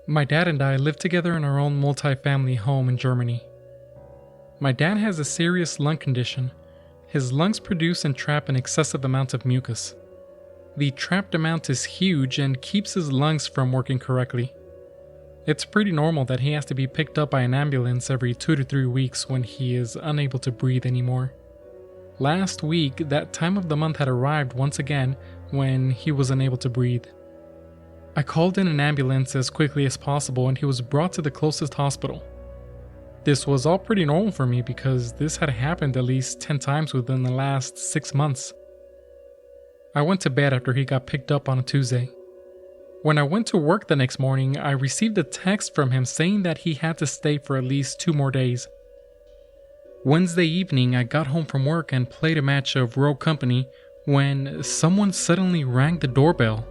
My dad and I live together in our own multi-family home in Germany. My dad has a serious lung condition. His lungs produce and trap an excessive amount of mucus. The trapped amount is huge and keeps his lungs from working correctly. It's pretty normal that he has to be picked up by an ambulance every 2 to 3 weeks when he is unable to breathe anymore. Last week, that time of the month had arrived once again when he was unable to breathe. I called in an ambulance as quickly as possible and he was brought to the closest hospital. This was all pretty normal for me because this had happened at least 10 times within the last 6 months. I went to bed after he got picked up on a Tuesday. When I went to work the next morning, I received a text from him saying that he had to stay for at least 2 more days. Wednesday evening, I got home from work and played a match of Rogue Company when someone suddenly rang the doorbell.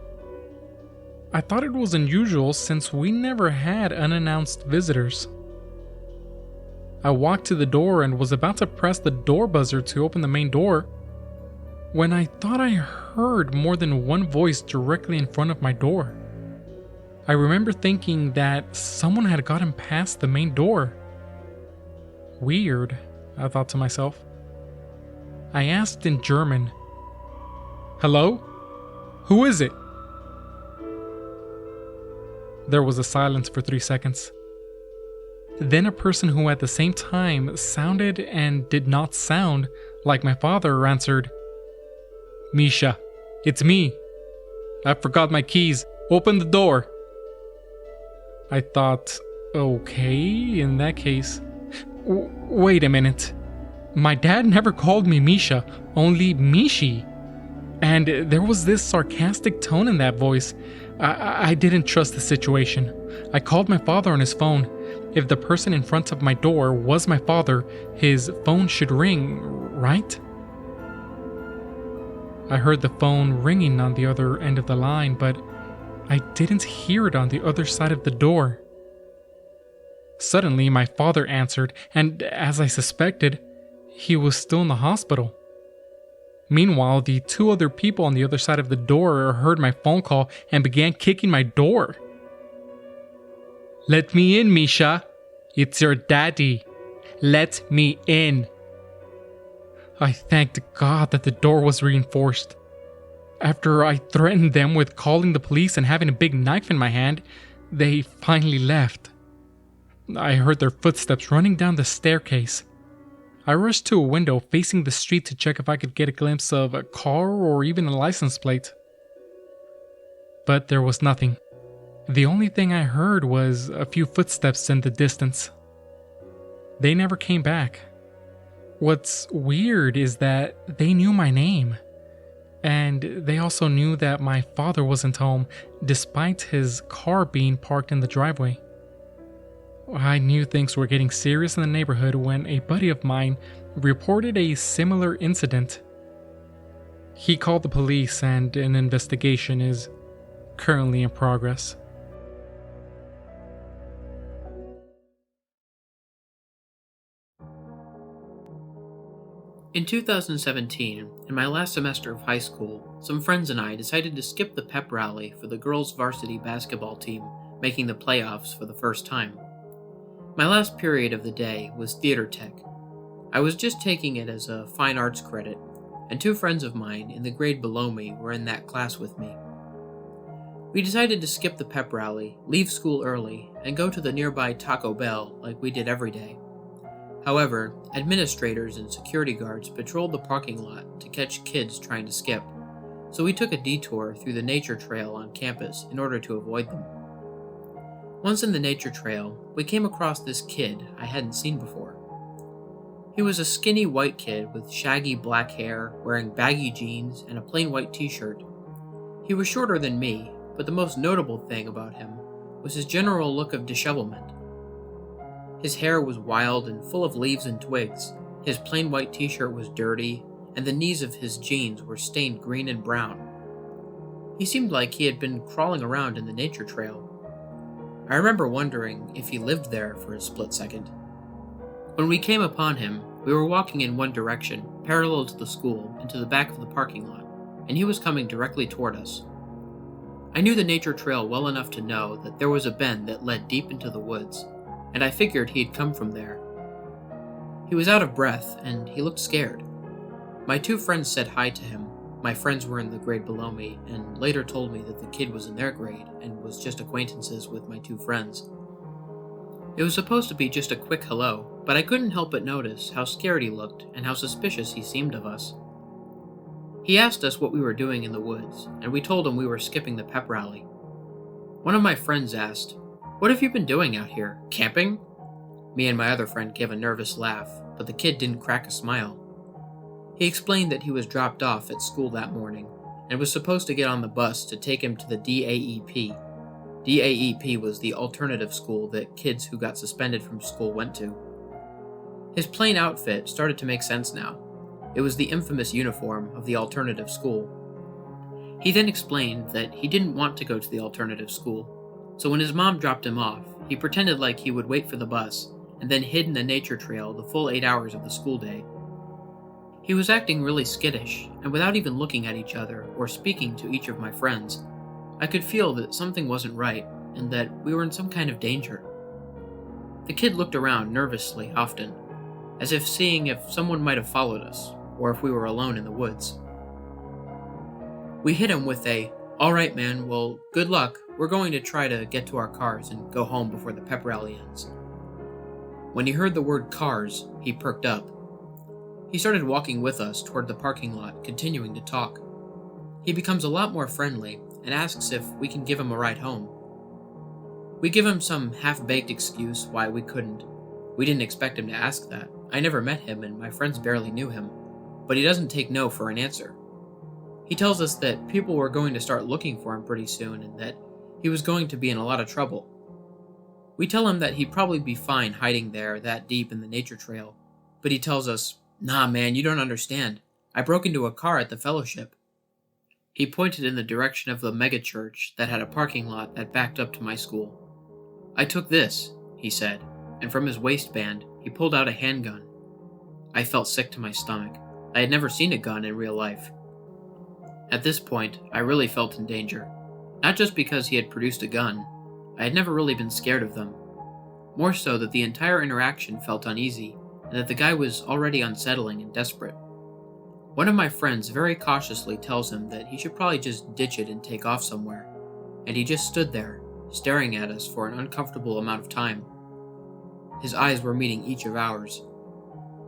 I thought it was unusual since we never had unannounced visitors. I walked to the door and was about to press the door buzzer to open the main door when I thought I heard more than one voice directly in front of my door. I remember thinking that someone had gotten past the main door. Weird, I thought to myself. I asked in German, "Hello? Who is it?" There was a silence for 3 seconds. Then a person who at the same time sounded and did not sound like my father answered, "Misha, it's me. I forgot my keys. Open the door." I thought, okay, in that case. Wait a minute. My dad never called me Misha, only Mishi. And there was this sarcastic tone in that voice. I didn't trust the situation. I called my father on his phone. If the person in front of my door was my father, his phone should ring, right? I heard the phone ringing on the other end of the line, but I didn't hear it on the other side of the door. Suddenly, my father answered, and as I suspected, he was still in the hospital. Meanwhile, the 2 other people on the other side of the door heard my phone call and began kicking my door. "Let me in, Misha. It's your daddy. Let me in." I thanked God that the door was reinforced. After I threatened them with calling the police and having a big knife in my hand, they finally left. I heard their footsteps running down the staircase. I rushed to a window facing the street to check if I could get a glimpse of a car or even a license plate. But there was nothing. The only thing I heard was a few footsteps in the distance. They never came back. What's weird is that they knew my name. And they also knew that my father wasn't home, despite his car being parked in the driveway. I knew things were getting serious in the neighborhood when a buddy of mine reported a similar incident. He called the police and an investigation is currently in progress. In 2017, in my last semester of high school, some friends and I decided to skip the pep rally for the girls' varsity basketball team making the playoffs for the first time. My last period of the day was theater tech. I was just taking it as a fine arts credit, and 2 friends of mine in the grade below me were in that class with me. We decided to skip the pep rally, leave school early, and go to the nearby Taco Bell like we did every day. However, administrators and security guards patrolled the parking lot to catch kids trying to skip, so we took a detour through the nature trail on campus in order to avoid them. Once in the nature trail, we came across this kid I hadn't seen before. He was a skinny white kid with shaggy black hair, wearing baggy jeans and a plain white t-shirt. He was shorter than me, but the most notable thing about him was his general look of dishevelment. His hair was wild and full of leaves and twigs, his plain white t-shirt was dirty, and the knees of his jeans were stained green and brown. He seemed like he had been crawling around in the nature trail. I remember wondering if he lived there for a split second. When we came upon him, we were walking in one direction, parallel to the school, into the back of the parking lot, and he was coming directly toward us. I knew the nature trail well enough to know that there was a bend that led deep into the woods, and I figured he'd come from there. He was out of breath, and he looked scared. My two friends said hi to him. My friends were in the grade below me, and later told me that the kid was in their grade and was just acquaintances with my two friends. It was supposed to be just a quick hello, but I couldn't help but notice how scared he looked and how suspicious he seemed of us. He asked us what we were doing in the woods, and we told him we were skipping the pep rally. One of my friends asked, "What have you been doing out here? Camping?" Me and my other friend gave a nervous laugh, but the kid didn't crack a smile. He explained that he was dropped off at school that morning and was supposed to get on the bus to take him to the DAEP. DAEP was the alternative school that kids who got suspended from school went to. His plain outfit started to make sense now. It was the infamous uniform of the alternative school. He then explained that he didn't want to go to the alternative school, so when his mom dropped him off, he pretended like he would wait for the bus and then hid in the nature trail the full 8 hours of the school day. He was acting really skittish, and without even looking at each other or speaking to each of my friends, I could feel that something wasn't right and that we were in some kind of danger. The kid looked around nervously often, as if seeing if someone might have followed us, or if we were alone in the woods. We hit him with a, "All right, man, well, good luck. We're going to try to get to our cars and go home before the pep rally ends." When he heard the word cars, he perked up. He started walking with us toward the parking lot, continuing to talk. He becomes a lot more friendly and asks if we can give him a ride home. We give him some half-baked excuse why we couldn't. We didn't expect him to ask that. I never met him and my friends barely knew him, but he doesn't take no for an answer. He tells us that people were going to start looking for him pretty soon and that he was going to be in a lot of trouble. We tell him that he'd probably be fine hiding there that deep in the nature trail, but he tells us, "Nah, man, you don't understand. I broke into a car at the fellowship." He pointed in the direction of the megachurch that had a parking lot that backed up to my school. "I took this," he said, and from his waistband, he pulled out a handgun. I felt sick to my stomach. I had never seen a gun in real life. At this point, I really felt in danger. Not just because he had produced a gun. I had never really been scared of them. More so that the entire interaction felt uneasy, and that the guy was already unsettling and desperate. One of my friends very cautiously tells him that he should probably just ditch it and take off somewhere, and he just stood there, staring at us for an uncomfortable amount of time. His eyes were meeting each of ours.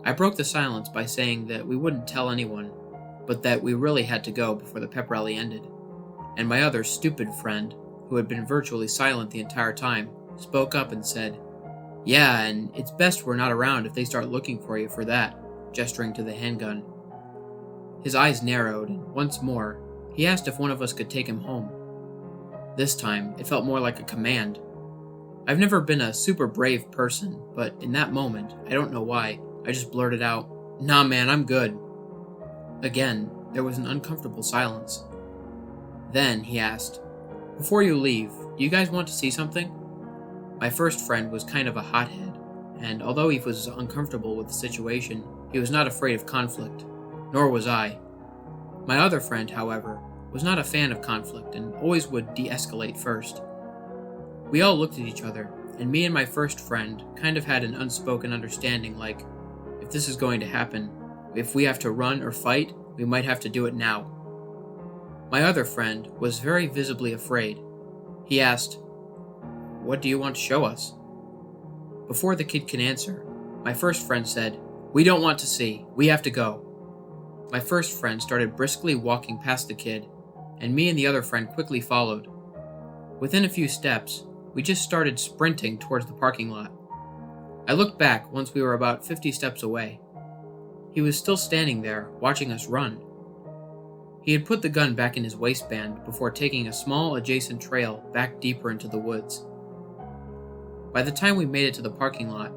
I broke the silence by saying that we wouldn't tell anyone, but that we really had to go before the pep rally ended. And my other stupid friend, who had been virtually silent the entire time, spoke up and said, "Yeah, and it's best we're not around if they start looking for you for that," gesturing to the handgun. His eyes narrowed, and once more, he asked if one of us could take him home. This time, it felt more like a command. I've never been a super brave person, but in that moment, I don't know why, I just blurted out, "Nah, man, I'm good." Again, there was an uncomfortable silence. Then he asked, "Before you leave, do you guys want to see something?" My first friend was kind of a hothead, and although he was uncomfortable with the situation, he was not afraid of conflict, nor was I. My other friend, however, was not a fan of conflict and always would de-escalate first. We all looked at each other, and me and my first friend kind of had an unspoken understanding like, if this is going to happen, if we have to run or fight, we might have to do it now. My other friend was very visibly afraid. He asked, "What do you want to show us?" Before the kid can answer, my first friend said, "We don't want to see. We have to go." My first friend started briskly walking past the kid, and me and the other friend quickly followed. Within a few steps, we just started sprinting towards the parking lot. I looked back once we were about 50 steps away. He was still standing there, watching us run. He had put the gun back in his waistband before taking a small adjacent trail back deeper into the woods. By the time we made it to the parking lot,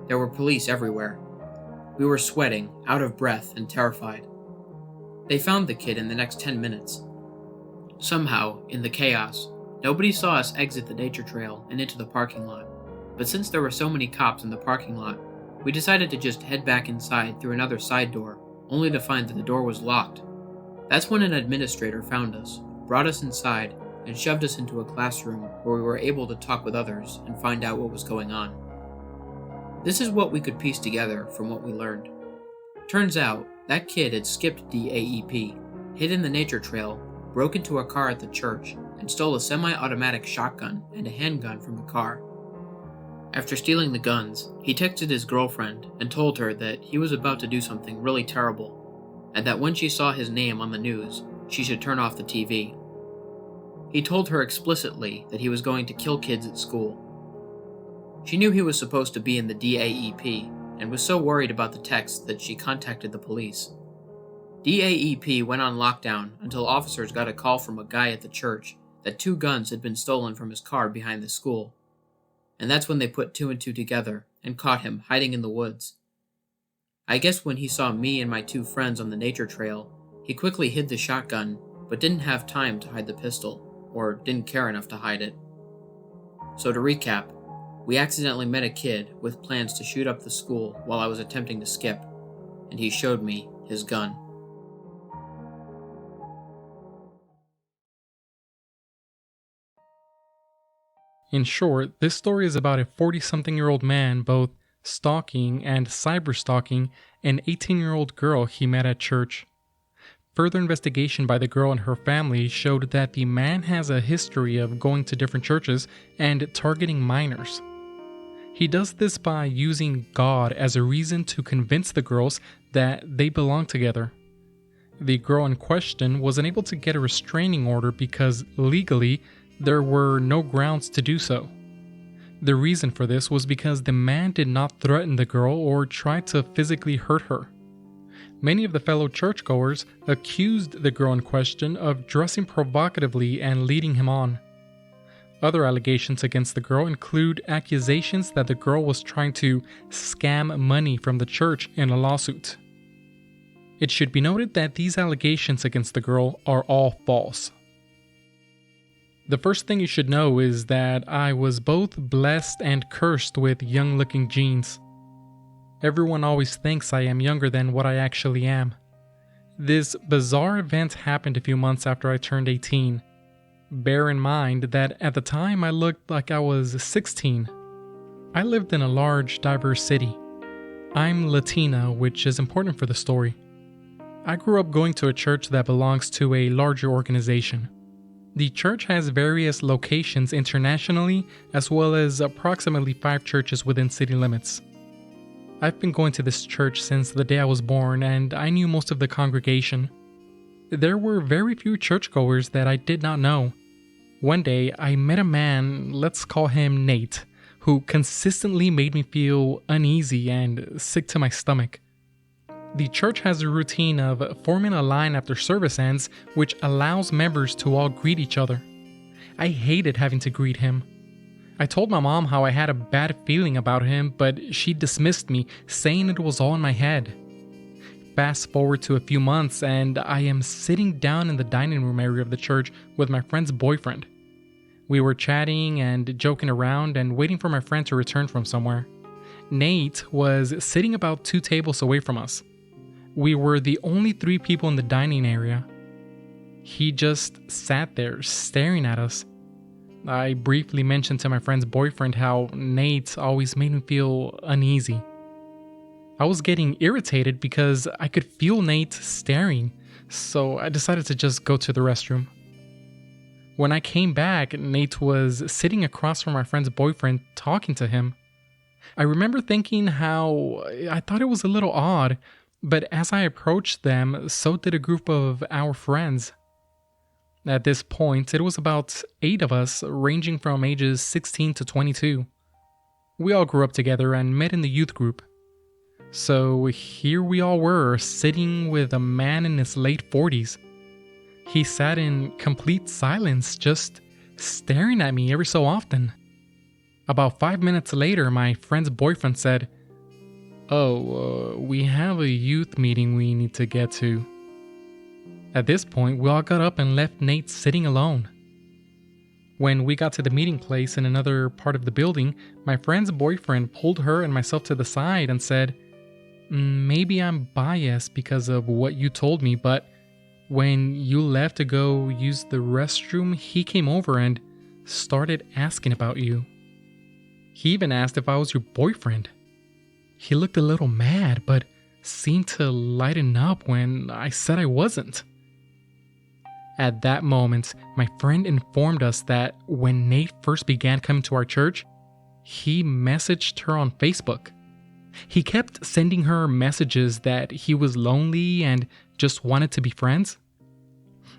there were police everywhere. We were sweating, out of breath, and terrified. They found the kid in the next 10 minutes. Somehow, in the chaos, nobody saw us exit the nature trail and into the parking lot, but since there were so many cops in the parking lot, we decided to just head back inside through another side door, only to find that the door was locked. That's when an administrator found us, brought us inside, and shoved us into a classroom where we were able to talk with others and find out what was going on. This is what we could piece together from what we learned. Turns out, that kid had skipped DAEP, hid in the nature trail, broke into a car at the church, and stole a semi-automatic shotgun and a handgun from the car. After stealing the guns, he texted his girlfriend and told her that he was about to do something really terrible, and that when she saw his name on the news, she should turn off the TV. He told her explicitly that he was going to kill kids at school. She knew he was supposed to be in the DAEP and was so worried about the text that she contacted the police. DAEP went on lockdown until officers got a call from a guy at the church that 2 guns had been stolen from his car behind the school. And that's when they put 2 and 2 together and caught him hiding in the woods. I guess when he saw me and my 2 friends on the nature trail, he quickly hid the shotgun, but didn't have time to hide the pistol, or didn't care enough to hide it. So to recap, we accidentally met a kid with plans to shoot up the school while I was attempting to skip, and he showed me his gun. In short, this story is about a 40-something-year-old man both stalking and cyber-stalking an 18-year-old girl he met at church. Further investigation by the girl and her family showed that the man has a history of going to different churches and targeting minors. He does this by using God as a reason to convince the girls that they belong together. The girl in question was unable to get a restraining order because legally, there were no grounds to do so. The reason for this was because the man did not threaten the girl or try to physically hurt her. Many of the fellow churchgoers accused the girl in question of dressing provocatively and leading him on. Other allegations against the girl include accusations that the girl was trying to scam money from the church in a lawsuit. It should be noted that these allegations against the girl are all false. The first thing you should know is that I was both blessed and cursed with young-looking genes. Everyone always thinks I am younger than what I actually am. This bizarre event happened a few months after I turned 18. Bear in mind that at the time I looked like I was 16. I lived in a large, diverse city. I'm Latina, which is important for the story. I grew up going to a church that belongs to a larger organization. The church has various locations internationally, as well as approximately 5 churches within city limits. I've been going to this church since the day I was born, and I knew most of the congregation. There were very few churchgoers that I did not know. One day, I met a man, let's call him Nate, who consistently made me feel uneasy and sick to my stomach. The church has a routine of forming a line after service ends, which allows members to all greet each other. I hated having to greet him. I told my mom how I had a bad feeling about him, but she dismissed me, saying it was all in my head. Fast forward to a few months, and I am sitting down in the dining room area of the church with my friend's boyfriend. We were chatting and joking around and waiting for my friend to return from somewhere. Nate was sitting about 2 tables away from us. We were the only 3 people in the dining area. He just sat there staring at us. I briefly mentioned to my friend's boyfriend how Nate always made me feel uneasy. I was getting irritated because I could feel Nate staring, so I decided to just go to the restroom. When I came back, Nate was sitting across from my friend's boyfriend talking to him. I remember thinking how I thought it was a little odd, but as I approached them, so did a group of our friends. At this point, it was about 8 of us, ranging from ages 16 to 22. We all grew up together and met in the youth group. So here we all were, sitting with a man in his late 40s. He sat in complete silence, just staring at me every so often. About 5 minutes later, my friend's boyfriend said, we have a youth meeting we need to get to. At this point, we all got up and left Nate sitting alone. When we got to the meeting place in another part of the building, my friend's boyfriend pulled her and myself to the side and said, "Maybe I'm biased because of what you told me, but When you left to go use the restroom, he came over and started asking about you. He even asked if I was your boyfriend. He looked a little mad, but seemed to lighten up when I said I wasn't. At that moment, my friend informed us that when Nate first began coming to our church, he messaged her on Facebook. He kept sending her messages that he was lonely and just wanted to be friends.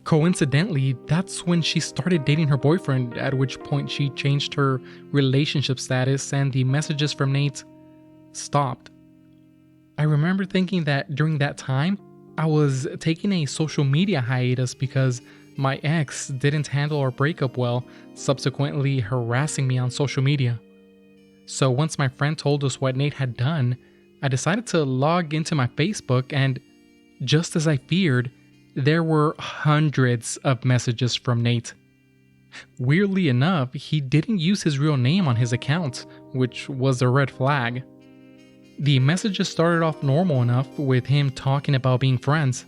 Coincidentally, that's when she started dating her boyfriend, at which point she changed her relationship status and the messages from Nate stopped. I remember thinking that during that time, I was taking a social media hiatus because my ex didn't handle our breakup well, subsequently harassing me on social media. So once my friend told us what Nate had done, I decided to log into my Facebook, and just as I feared, there were hundreds of messages from Nate. Weirdly enough, he didn't use his real name on his account, which was a red flag. The messages started off normal enough with him talking about being friends.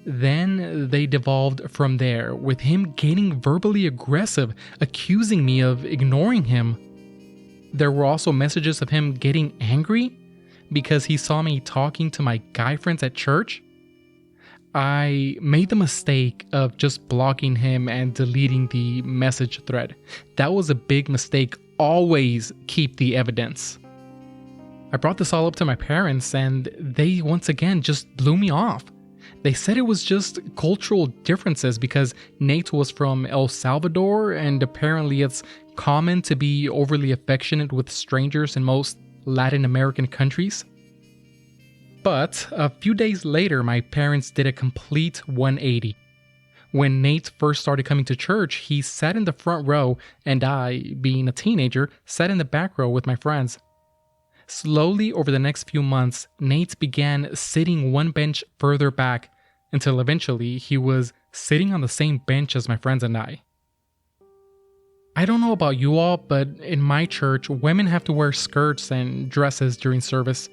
Then they devolved from there, with him getting verbally aggressive, accusing me of ignoring him. There were also messages of him getting angry because he saw me talking to my guy friends at church. I made the mistake of just blocking him and deleting the message thread. That was a big mistake. Always keep the evidence. I brought this all up to my parents, and they once again just blew me off. They said it was just cultural differences because Nate was from El Salvador, and apparently it's common to be overly affectionate with strangers in most Latin American countries. But a few days later, my parents did a complete 180. When Nate first started coming to church, he sat in the front row, and I, being a teenager, sat in the back row with my friends. Slowly, over the next few months, Nate began sitting one bench further back, until eventually he was sitting on the same bench as my friends and I. I don't know about you all, but in my church, women have to wear skirts and dresses during service.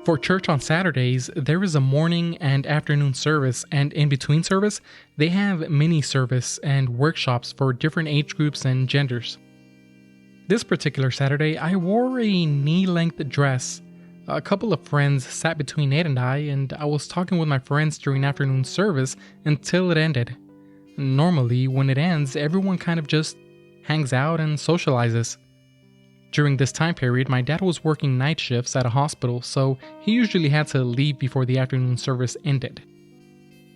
For church on Saturdays, there is a morning and afternoon service, and in between service, they have mini service and workshops for different age groups and genders. This particular Saturday, I wore a knee-length dress. A couple of friends sat between Nate and I was talking with my friends during afternoon service until it ended. Normally, when it ends, everyone kind of just hangs out and socializes. During this time period, my dad was working night shifts at a hospital, so he usually had to leave before the afternoon service ended.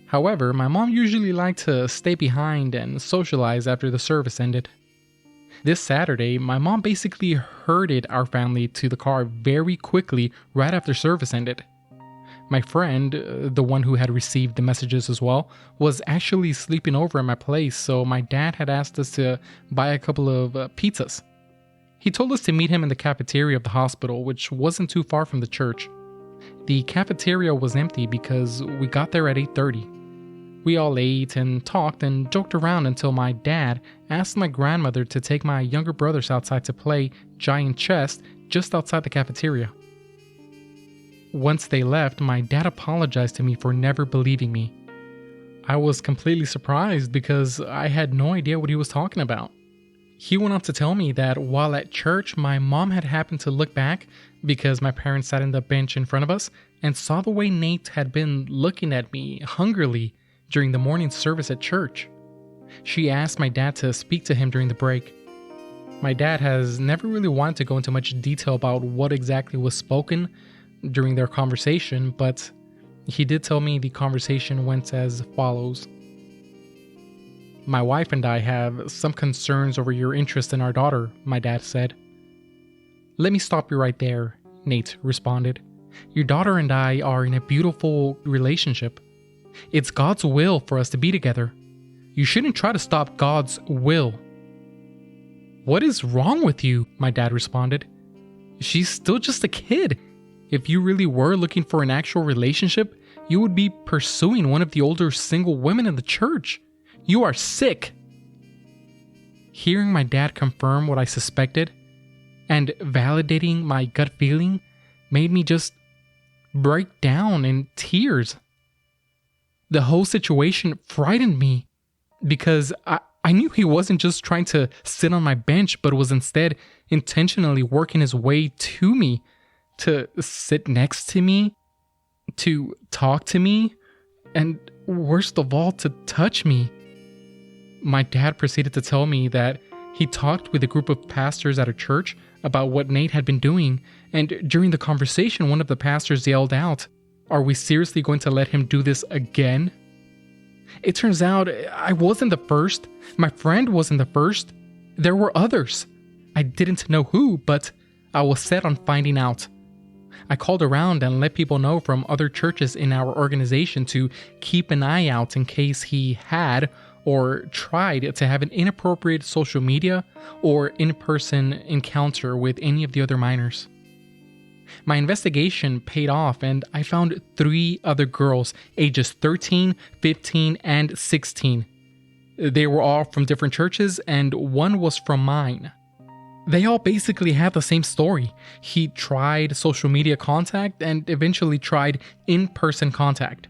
However, my mom usually liked to stay behind and socialize after the service ended. This Saturday, my mom basically herded our family to the car very quickly right after service ended. My friend, the one who had received the messages as well, was actually sleeping over at my place, so my dad had asked us to buy a couple of pizzas. He told us to meet him in the cafeteria of the hospital, which wasn't too far from the church. The cafeteria was empty because we got there at 8:30. We all ate and talked and joked around until my dad asked my grandmother to take my younger brothers outside to play giant chess just outside the cafeteria. Once they left, my dad apologized to me for never believing me. I was completely surprised because I had no idea what he was talking about. He went on to tell me that while at church, my mom had happened to look back because my parents sat in the bench in front of us and saw the way Nate had been looking at me hungrily during the morning service at church. She asked my dad to speak to him during the break. My dad has never really wanted to go into much detail about what exactly was spoken during their conversation, but he did tell me the conversation went as follows. "My wife and I have some concerns over your interest in our daughter," my dad said. "Let me stop you right there," Nate responded. "Your daughter and I are in a beautiful relationship. It's God's will for us to be together. You shouldn't try to stop God's will." "What is wrong with you?" my dad responded. "She's still just a kid. If you really were looking for an actual relationship, you would be pursuing one of the older single women in the church. You are sick." Hearing my dad confirm what I suspected and validating my gut feeling made me just break down in tears. The whole situation frightened me because I knew he wasn't just trying to sit on my bench, but was instead intentionally working his way to me, to sit next to me, to talk to me, and worst of all, to touch me. My dad proceeded to tell me that he talked with a group of pastors at a church about what Nate had been doing, and during the conversation, one of the pastors yelled out, "Are we seriously going to let him do this again?" It turns out I wasn't the first. My friend wasn't the first. There were others. I didn't know who, but I was set on finding out. I called around and let people know from other churches in our organization to keep an eye out in case he had or tried to have an inappropriate social media or in-person encounter with any of the other minors. My investigation paid off, and I found 3 other girls ages 13, 15, and 16. They were all from different churches, and one was from mine. They all basically had the same story. He tried social media contact and eventually tried in-person contact.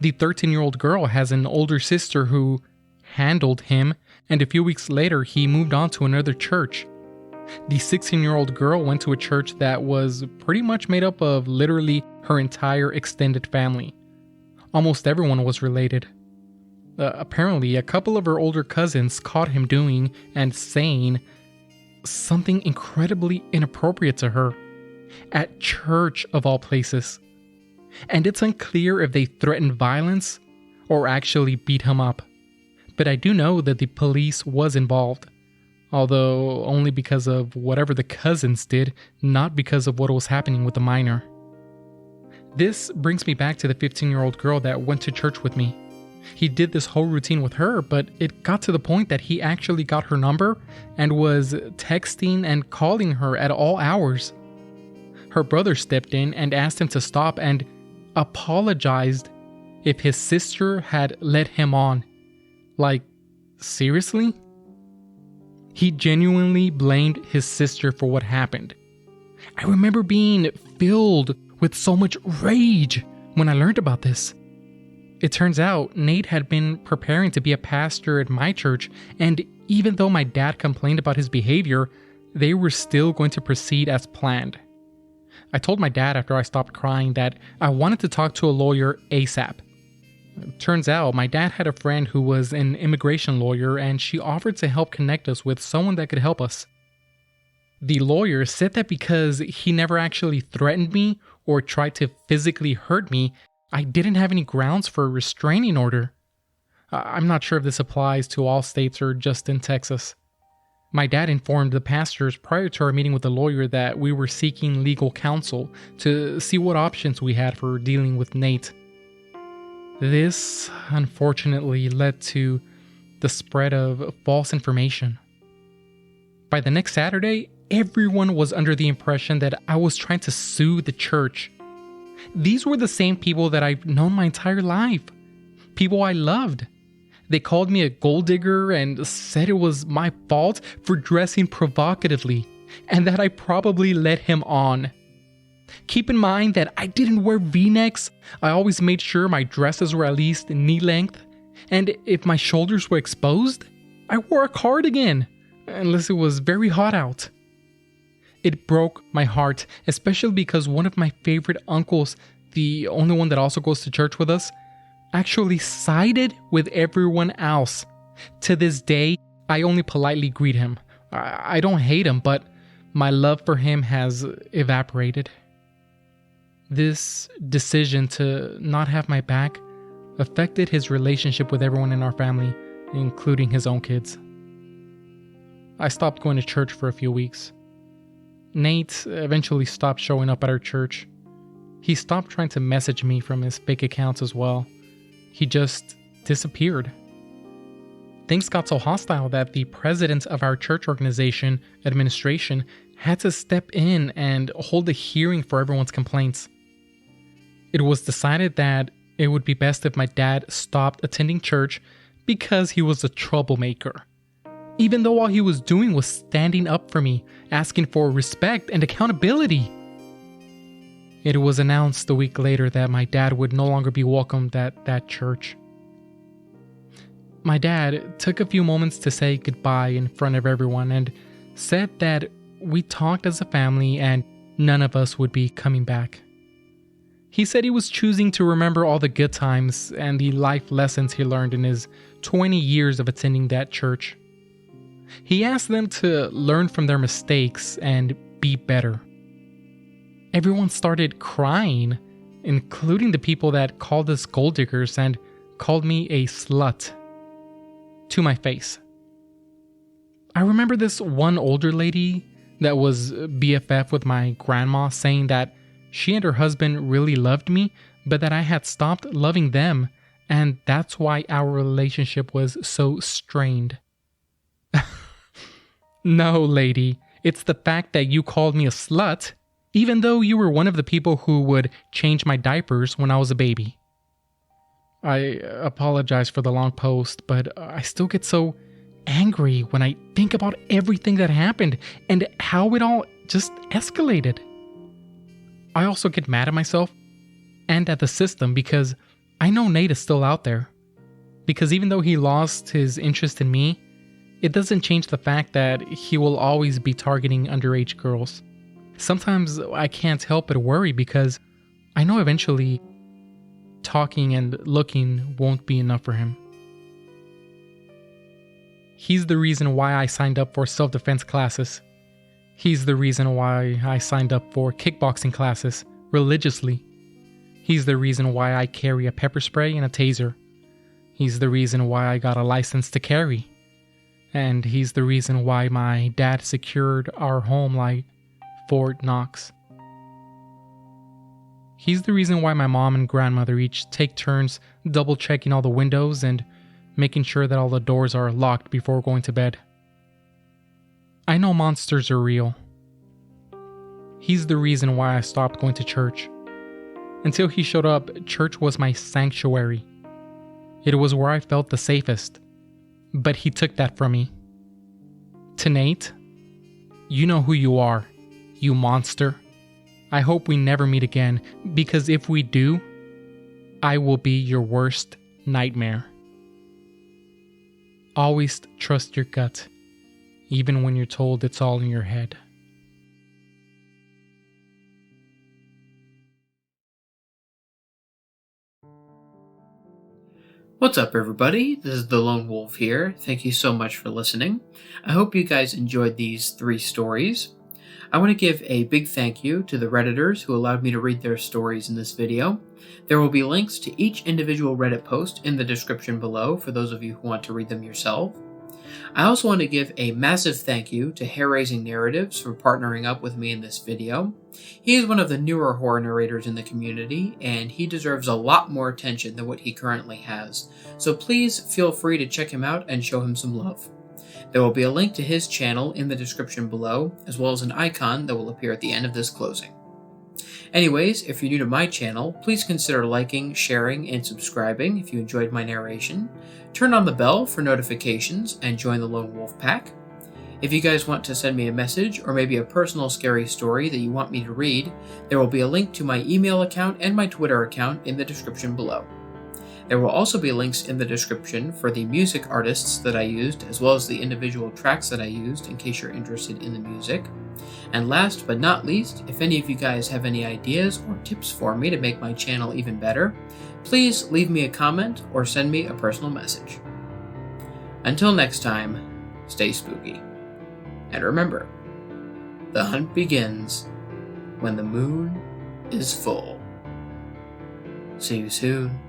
The 13-year-old girl has an older sister who handled him, and a few weeks later he moved on to another church. The 16-year-old girl went to a church that was pretty much made up of literally her entire extended family. Almost everyone was related. Apparently, a couple of her older cousins caught him doing and saying something incredibly inappropriate to her, at church of all places. And it's unclear if they threatened violence or actually beat him up. But I do know that the police was involved. Although only because of whatever the cousins did, not because of what was happening with the minor. This brings me back to the 15-year-old girl that went to church with me. He did this whole routine with her, but it got to the point that he actually got her number and was texting and calling her at all hours. Her brother stepped in and asked him to stop and apologized if his sister had led him on. Like, seriously? He genuinely blamed his sister for what happened. I remember being filled with so much rage when I learned about this. It turns out Nate had been preparing to be a pastor at my church, and even though my dad complained about his behavior, they were still going to proceed as planned. I told my dad after I stopped crying that I wanted to talk to a lawyer ASAP. Turns out my dad had a friend who was an immigration lawyer, and she offered to help connect us with someone that could help us. The lawyer said that because he never actually threatened me or tried to physically hurt me, I didn't have any grounds for a restraining order. I'm not sure if this applies to all states or just in Texas. My dad informed the pastors prior to our meeting with the lawyer that we were seeking legal counsel to see what options we had for dealing with Nate. This, unfortunately, led to the spread of false information. By the next Saturday, everyone was under the impression that I was trying to sue the church. These were the same people that I've known my entire life. People I loved. They called me a gold digger and said it was my fault for dressing provocatively, and that I probably led him on. Keep in mind that I didn't wear V-necks. I always made sure my dresses were at least knee length, and if my shoulders were exposed, I wore a cardigan, unless it was very hot out. It broke my heart, especially because one of my favorite uncles, the only one that also goes to church with us, actually sided with everyone else. To this day, I only politely greet him. I don't hate him, but my love for him has evaporated. This decision to not have my back affected his relationship with everyone in our family, including his own kids. I stopped going to church for a few weeks. Nate eventually stopped showing up at our church. He stopped trying to message me from his fake accounts as well. He just disappeared. Things got so hostile that the president of our church organization administration had to step in and hold a hearing for everyone's complaints. It was decided that it would be best if my dad stopped attending church because he was a troublemaker. Even though all he was doing was standing up for me, asking for respect and accountability. It was announced a week later that my dad would no longer be welcomed at that church. My dad took a few moments to say goodbye in front of everyone and said that we talked as a family and none of us would be coming back. He said he was choosing to remember all the good times and the life lessons he learned in his 20 years of attending that church. He asked them to learn from their mistakes and be better. Everyone started crying, including the people that called us gold diggers and called me a slut to my face. I remember this one older lady that was BFF with my grandma saying that she and her husband really loved me, but that I had stopped loving them, and that's why our relationship was so strained. No, lady, it's the fact that you called me a slut, even though you were one of the people who would change my diapers when I was a baby. I apologize for the long post, but I still get so angry when I think about everything that happened and how it all just escalated. I also get mad at myself and at the system because I know Nate is still out there. Because even though he lost his interest in me, it doesn't change the fact that he will always be targeting underage girls. Sometimes I can't help but worry because I know eventually talking and looking won't be enough for him. He's the reason why I signed up for self-defense classes. He's the reason why I signed up for kickboxing classes religiously. He's the reason why I carry a pepper spray and a taser. He's the reason why I got a license to carry. And he's the reason why my dad secured our home like Fort Knox. He's the reason why my mom and grandmother each take turns double checking all the windows and making sure that all the doors are locked before going to bed. I know monsters are real. He's the reason why I stopped going to church. Until he showed up, church was my sanctuary. It was where I felt the safest. But he took that from me. To Nate, you know who you are, you monster. I hope we never meet again, because if we do, I will be your worst nightmare. Always trust your gut, even when you're told it's all in your head. What's up, everybody? This is the Lone Wolf here. Thank you so much for listening. I hope you guys enjoyed these 3 stories. I want to give a big thank you to the Redditors who allowed me to read their stories in this video. There will be links to each individual Reddit post in the description below for those of you who want to read them yourself. I also want to give a massive thank you to Hair Raising Narratives for partnering up with me in this video. He is one of the newer horror narrators in the community, and he deserves a lot more attention than what he currently has, so please feel free to check him out and show him some love. There will be a link to his channel in the description below, as well as an icon that will appear at the end of this closing. Anyways, if you're new to my channel, please consider liking, sharing, and subscribing if you enjoyed my narration. Turn on the bell for notifications and join the Lone Wolf Pack. If you guys want to send me a message or maybe a personal scary story that you want me to read, there will be a link to my email account and my Twitter account in the description below. There will also be links in the description for the music artists that I used, as well as the individual tracks that I used in case you're interested in the music. And last but not least, if any of you guys have any ideas or tips for me to make my channel even better, please leave me a comment or send me a personal message. Until next time, stay spooky. And remember, the hunt begins when the moon is full. See you soon.